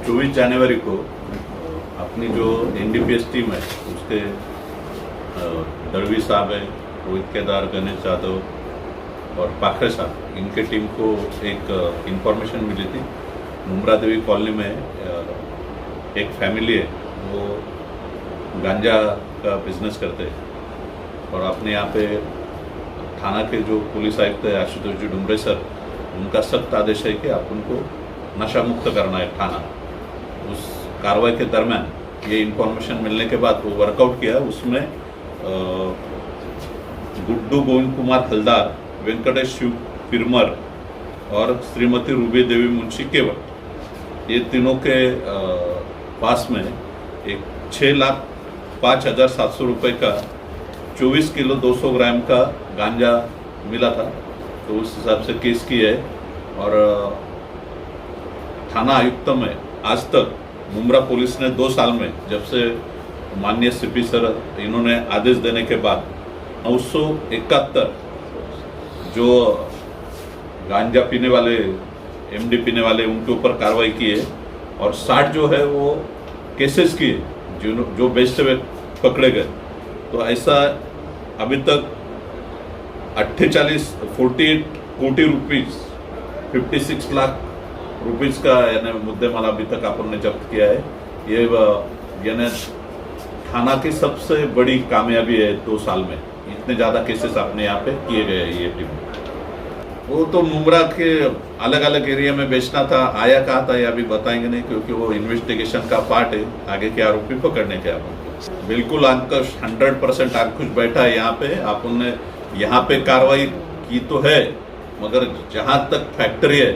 24 जनवरी को अपनी जो एनडीपीएस टीम है उसके दड़वी साहब है, रोहित केदार, गणेश यादव और पाखरे साहब, इनके टीम को एक इंफॉर्मेशन मिली थी। मुमरा देवी कॉलोनी में एक फैमिली है, वो गांजा का बिजनेस करते हैं और अपने यहाँ पे थाना के जो पुलिस आयुक्त है आशुतोष जी डुमरे सर, उनका सख्त आदेश है कि आप उनको नशा मुक्त करना है थाना। उस कार्रवाई के दरमियान ये इन्फॉर्मेशन मिलने के बाद वो वर्कआउट किया। उसमें गुड्डू गोविंद कुमार हलदार, वेंकटेश शिव फिरमर और श्रीमती रूबी देवी मुंशी केवट, ये तीनों के पास में एक 6,05,700 रुपये का 24 किलो 200 ग्राम का गांजा मिला था। तो उस हिसाब से केस की है और थाना आयुक्त में आज तक मुमरा पुलिस ने 2 साल में, जब से माननीय सीपी सर इन्होंने आदेश देने के बाद 971 जो गांजा पीने वाले, एमडी पीने वाले, उनके ऊपर कार्रवाई की है और 60 जो है वो केसेस किए जो बेचते हुए पकड़े गए। तो ऐसा अभी तक 48 कोटी रुपीस 56 लाख रुपीस का यानी मुद्देमाल अभी तक अपन ने जब्त किया है। ये यानी थाना की सबसे बड़ी कामयाबी है 2 साल में। इतने ज़्यादा केसेस अपने यहाँ पे किए गए हैं ये टीम। वो तो मुमरा के अलग अलग एरिया में बेचना था, आया कहा था ये अभी बताएंगे नहीं, क्योंकि वो इन्वेस्टिगेशन का पार्ट है, आगे के आरोपी पकड़ने के। अपन बिल्कुल अंकुश 100% अंकुश बैठा है यहाँ पे। अपन ने यहाँ पे कार्रवाई की तो है, मगर जहाँ तक फैक्ट्री है,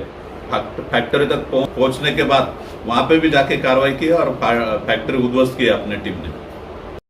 फैक्ट्री तक पहुँचने के बाद वहाँ पे भी जाके कार्रवाई की और फैक्ट्री उद्ध्वस्त की अपने टीम ने।